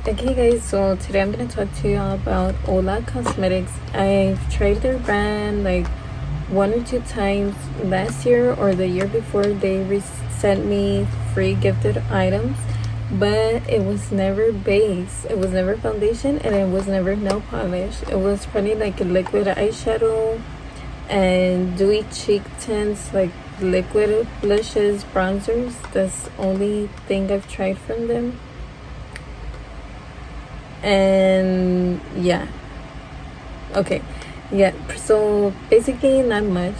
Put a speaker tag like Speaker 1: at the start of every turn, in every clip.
Speaker 1: Okay guys, so today I'm gonna talk to you about Oulac Cosmetics. I've tried their brand like one or two times last year or the year before. They sent me free gifted items, but it was never base, it was never foundation, and it was never nail polish. It was probably like a liquid eyeshadow and dewy cheek tints, like liquid blushes, bronzers. That's the only thing I've tried from them. And yeah, okay, yeah, so basically not much,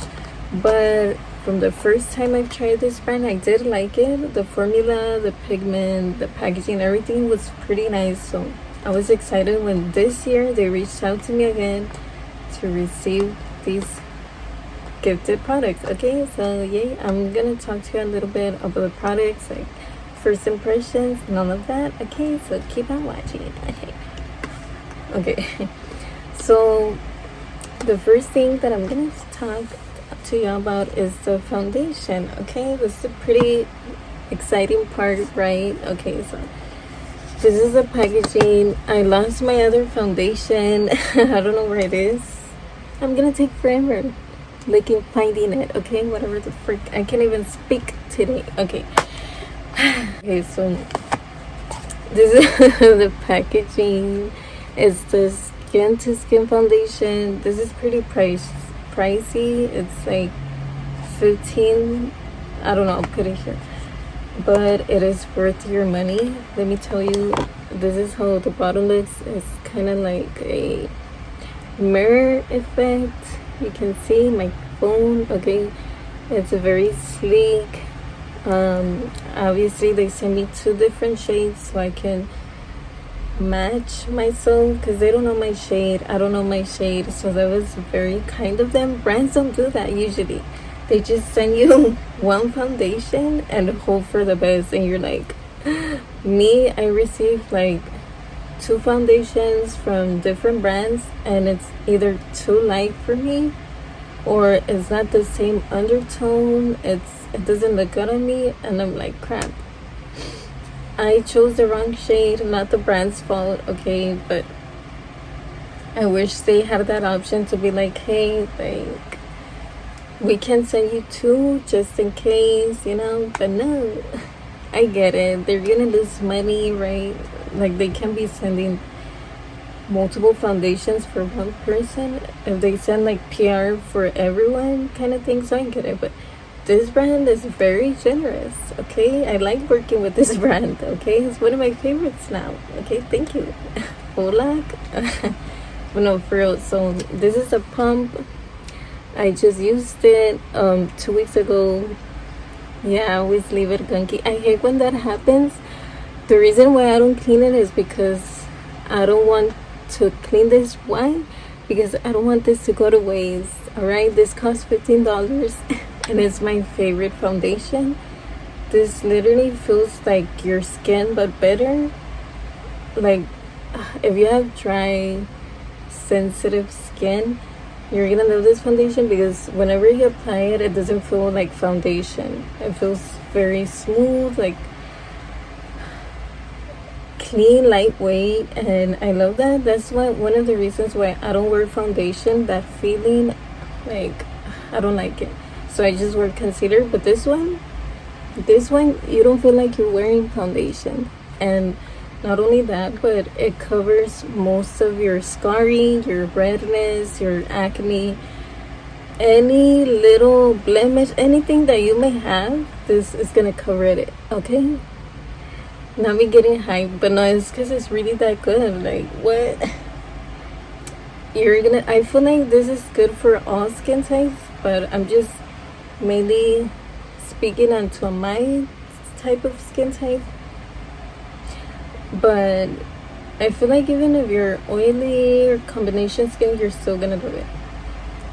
Speaker 1: but from the first time I've tried this brand, I did like it. The formula, the pigment, the packaging, everything was pretty nice. So I was excited when this year they reached out to me again to receive these gifted products. Okay, so yeah, I'm gonna talk to you a little bit about the products, like first impressions and all of that. Okay, so keep on watching. Okay, so the first thing that I'm gonna talk to you about is the foundation. Okay, this is a pretty exciting part, right? Okay, so this is the packaging. I lost my other foundation. I don't know where it is. I'm gonna take forever looking, finding it. Okay, whatever the frick, I can't even speak today. Okay. Okay, so this is the packaging. It's the skin to skin foundation. This is pretty pricey. It's like 15, I don't know, I'll put it here, but it is worth your money. Let me tell you, this is how the bottle looks. It's kind of like a mirror effect. You can see my phone. Okay, it's a very sleek. Obviously they sent me 2 different shades so I can match myself, because they don't know my shade, I don't know my shade. So that was very kind of them. Brands don't do that usually. They just send you one foundation and hope for the best, and you're like me. I received like 2 foundations from different brands, and it's either too light for me or it's not the same undertone. It doesn't look good on me, and I'm like, crap, I chose the wrong shade. Not the brand's fault, okay, but I wish they had that option to be like, hey, like, we can send you 2 just in case, you know. But no, I get it, they're gonna lose money, right? Like, they can be sending multiple foundations for one person if they send like PR for everyone kind of thing. So I get it, but this brand is very generous. Okay, I like working with this brand. Okay, it's one of my favorites now. Okay, thank you. Oulac. But no, for real. So this is a pump. I just used it 2 weeks ago. Yeah, I always leave it gunky. I hate when that happens. The reason why I don't clean it is because I don't want to clean this. Why? Because I don't want this to go to waste. All right, this costs $15 and it's my favorite foundation. This literally feels like your skin but better. Like, if you have dry, sensitive skin, you're gonna love this foundation, because whenever you apply it, it doesn't feel like foundation. It feels very smooth, like clean, lightweight, and I love that. That's why one of the reasons why I don't wear foundation. That feeling, like, I don't like it. So I just wear concealer. But this one, you don't feel like you're wearing foundation. And not only that, but it covers most of your scarring, your redness, your acne, any little blemish, anything that you may have. This is gonna cover it. Okay, not me getting hyped, but no, it's because it's really that good. Like, what? I feel like this is good for all skin types, but I'm just mainly speaking onto my type of skin type. But I feel like even if you're oily or combination skin, you're still gonna love it,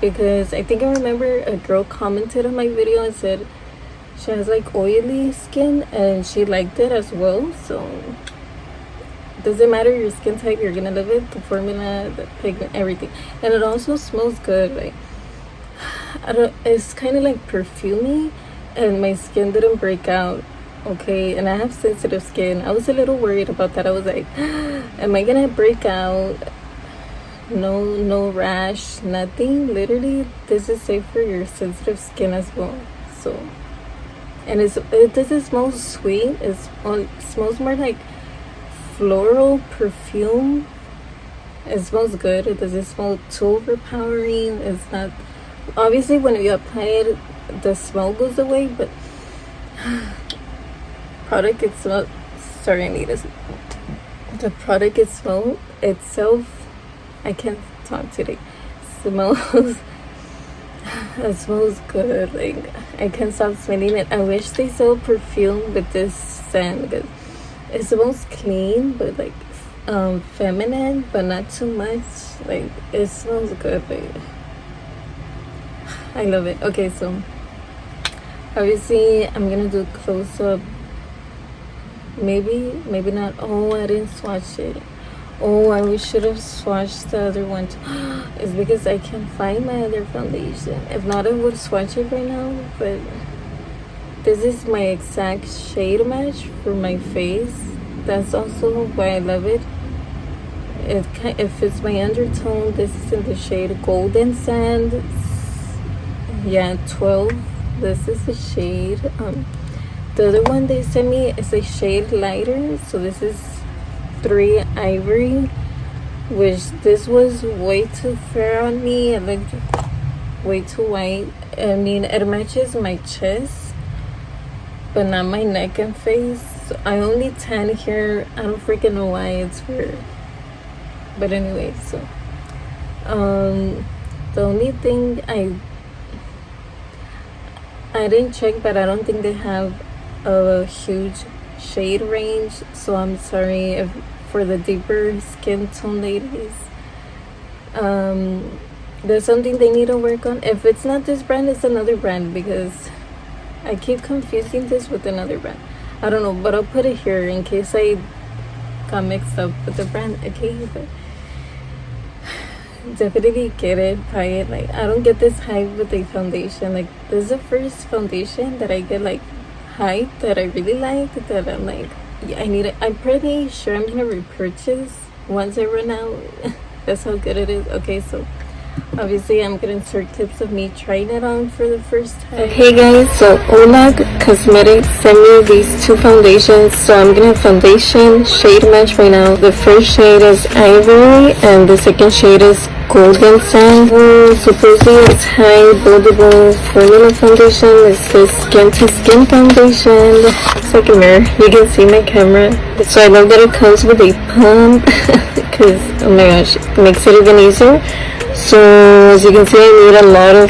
Speaker 1: because I think I remember a girl commented on my video and said she has like oily skin and she liked it as well. So it doesn't matter your skin type, you're gonna love it. The formula, the pigment, everything. And it also smells good. Like, it's kind of like perfumey, and my skin didn't break out Okay, and I have sensitive skin. I was a little worried about that. I was like, am I gonna break out? No rash, nothing. Literally, this is safe for your sensitive skin as well. So, and it doesn't smell sweet. It smells more like floral perfume. It smells good. It doesn't smell too overpowering. It's not, obviously when you apply it, the smell goes away, but product itself, sorry, I need this. The product itself, I can't talk today, smells it smells good. Like, I can't stop smelling it. I wish they sell perfume with this scent, because it smells clean but like feminine, but not too much. Like, it smells good. Like, I love it. Okay, so obviously I'm gonna do close up. Maybe not. Oh, I didn't swatch it. Oh, I should have swatched the other one too. It's because I can't find my other foundation. If not, I would swatch it right now, but this is my exact shade match for my face. That's also why I love it. It fits my undertone. This is in the shade Golden Sand. Yeah, 12. This is the shade. The other one they sent me is a shade lighter. So this is 3 Ivory, which this was way too fair on me. It looked way too white. I mean, it matches my chest, but not my neck and face. So I only tan here. I don't freaking know why. It's weird. But anyway, so the only thing I didn't check, but I don't think they have a huge shade range, so I'm sorry if for the deeper skin tone ladies, there's something they need to work on. If it's not this brand, it's another brand, because I keep confusing this with another brand. I don't know, but I'll put it here in case I got mixed up with the brand. Okay, but definitely get it, buy it. Like, I don't get this hype with a foundation. Like, this is the first foundation that I get like hype that I really like, that I'm like, yeah, I need it. I'm pretty sure I'm gonna repurchase once I run out. That's how good it is. Okay, so obviously I'm gonna insert clips of me trying it on for the first time. Hey guys, so Oulac Cosmetics sent me these 2 foundations, so I'm gonna foundation shade match right now. The first shade is Ivory and the second shade is Golden Sand. Supposedly it's high buildable formula foundation. It says skin to skin foundation. It's like a mirror. You can see my camera. So I love that it comes with a pump, because oh my gosh, it makes it even easier. So as you can see, I need a lot of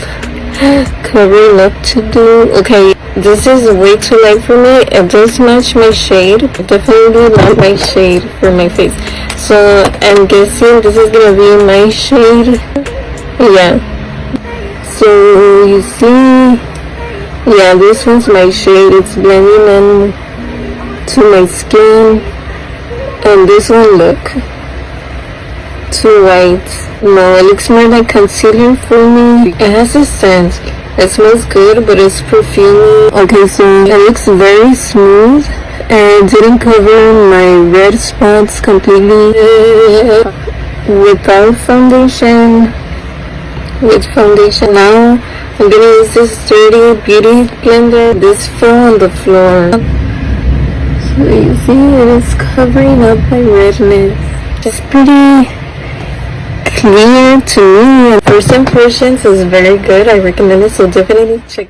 Speaker 1: covering up to do. Okay, this is way too light for me. It does match my shade, definitely not my shade for my face. So I'm guessing this is gonna be my shade. Yeah, so you see, yeah, this one's my shade. It's blending in to my skin, and this one, look, too white. No, it looks more like concealer for me. It has a scent. It smells good, but it's perfumey. Okay, so it looks very smooth and didn't cover my red spots completely. Without foundation, with foundation now, I'm gonna use this dirty beauty blender. This fell on the floor. So you see, it is covering up my redness. It's pretty clear to me, and first impressions is very good. I recommend it, so definitely check.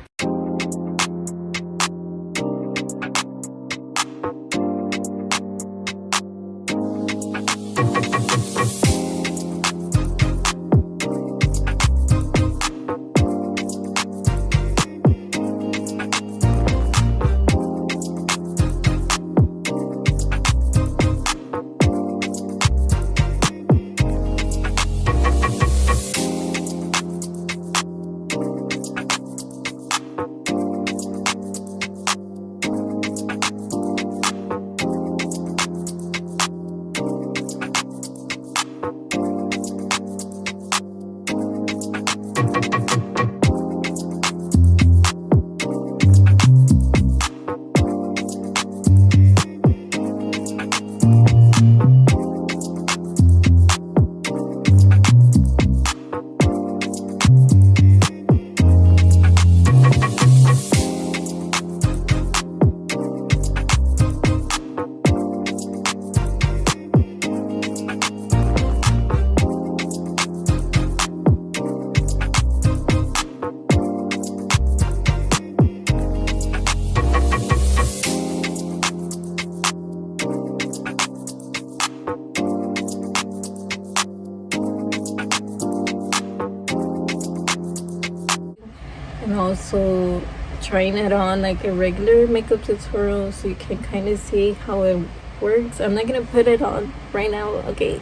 Speaker 1: also trying it on like a regular makeup tutorial so you can kind of see how it works. I'm not gonna put it on right now, okay?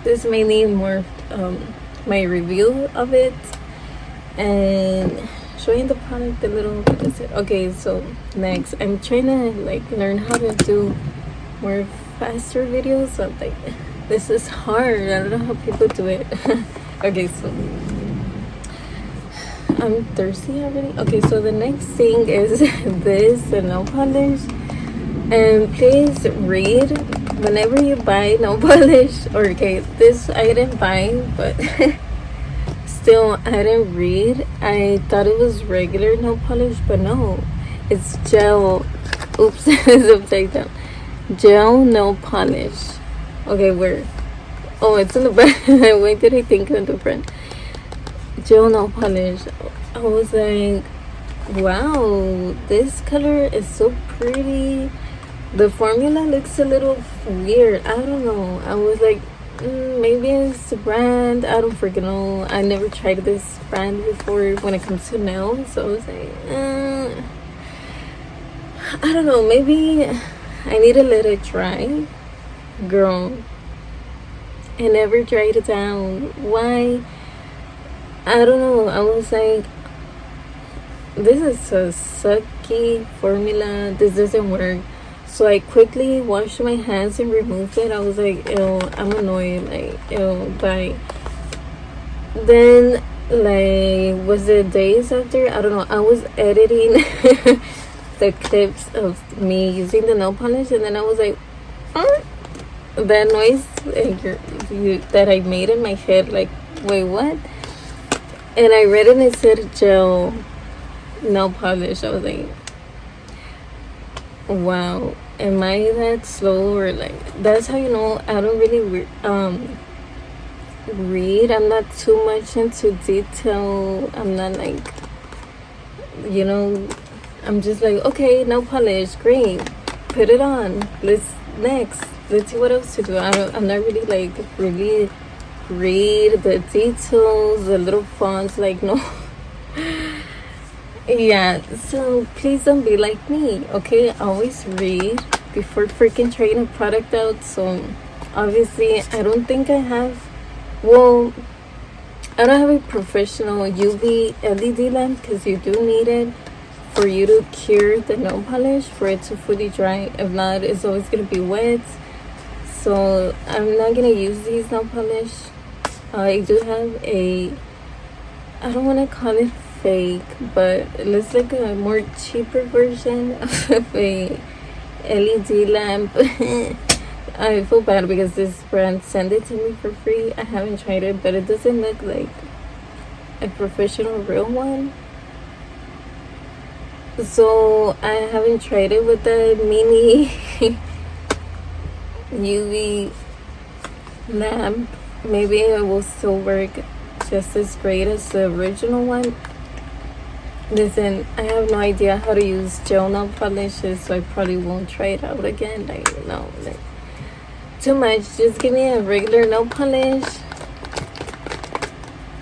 Speaker 1: This may need more my review of it and showing the product a little. What is it? Okay, so next I'm trying to like learn how to do more faster videos. So I'm like, this is hard. I don't know how people do it. Okay, so I'm thirsty already. Okay, so the next thing is this, the nail polish. And please read whenever you buy nail polish. Or okay, this I didn't buy, but still I didn't read. I thought it was regular nail polish, but no, it's gel. Oops, it's upside down. Gel nail polish. Okay, where? Oh, it's in the back. Why did I think of the front? Gel nail polish. I was like, wow, this color is so pretty. The formula looks a little weird. I don't know. I was like, maybe it's the brand. I don't freaking know. I never tried this brand before when it comes to nails. So I was like, I don't know. Maybe I need to let it dry. Girl, I never dried it down. Why? I don't know. I was like, this is a sucky formula. This doesn't work. So I quickly washed my hands and removed it. I was like, ew, I'm annoyed. Like, ew, bye. Then, like, was it days after? I don't know. I was editing the clips of me using the nail polish. And then I was like, that noise that I made in my head. Like, wait, what? And I read it and it said gel nail polish. I was like, wow, am I that slow? Or like, that's how you know I don't really read. I'm not too much into detail. I'm not like, you know, I'm just like, okay, nail polish, great, put it on, let's see what else to do. I'm not really like really read the details, the little fonts, like, no. Yeah, so please don't be like me, okay? Always read before freaking trying a product out. So obviously I don't think I have, well, I don't have a professional UV LED lamp because you do need it for you to cure the nail polish for it to fully dry. If not, it's always gonna be wet. So I'm not gonna use these nail polish. I do have a, I don't want to call it fake, but it looks like a more cheaper version of a LED lamp. I feel bad because this brand sent it to me for free. I haven't tried it, but it doesn't look like a professional real one. So I haven't tried it with the mini UV lamp. Maybe it will still work just as great as the original one. Listen, I have no idea how to use gel nail polishes, so I probably won't try it out again. Like, no, like, too much. Just give me a regular nail polish,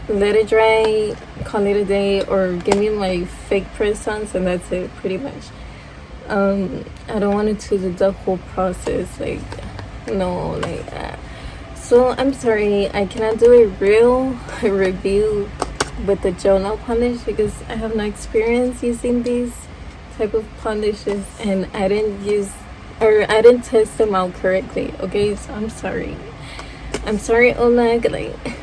Speaker 1: let it dry, call it a day, or give me my fake press-ons, and that's it, pretty much. I don't want to do the whole process, like, no, like, so I'm sorry, I cannot do a real review with the gel nail polish because I have no experience using these type of polishes, and I didn't test them out correctly. Okay, so I'm sorry, Oulac. Like,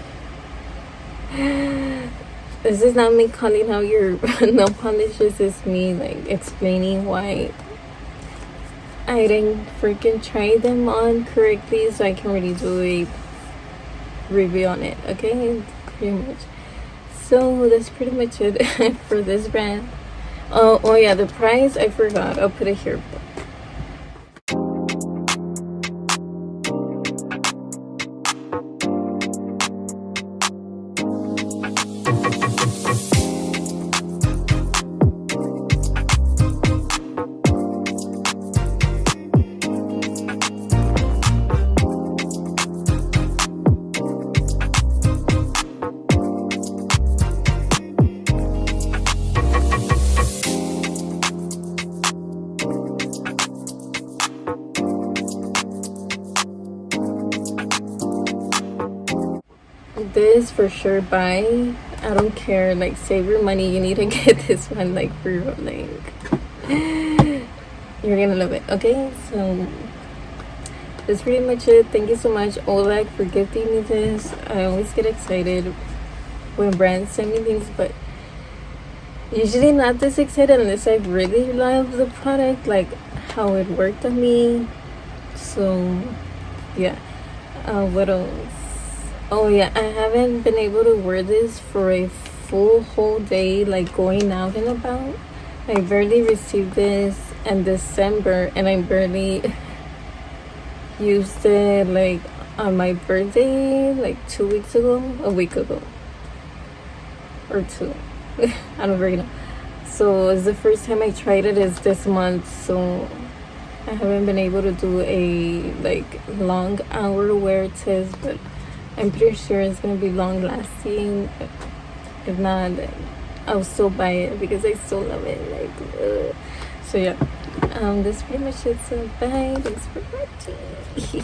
Speaker 1: this is not me calling out your nail polishes. It's me like explaining why I didn't freaking try them on correctly, so I can really do a review on it. Okay, pretty much. So that's pretty much it for this brand. Oh yeah, the price, I forgot. I'll put it here. this for sure buy. I don't care, like save your money, you need to get this one, like for real, like you're gonna love it. Okay, so that's pretty much it. Thank you so much, Oulac, for gifting me this. I always get excited when brands send me things, but usually not this excited unless I really love the product, like how it worked on me. So yeah. What else? Oh yeah, I haven't been able to wear this for a full whole day, like going out and about. I barely received this in December, and I barely used it like on my birthday, like 2 weeks ago, a week ago, or two. I don't really know. So it's the first time I tried it is this month, so I haven't been able to do a like long hour wear test, but I'm pretty sure it's gonna be long lasting. If not, I'll still buy it because I still love it. Like, so yeah, that's pretty much it. So bye. Thanks for watching.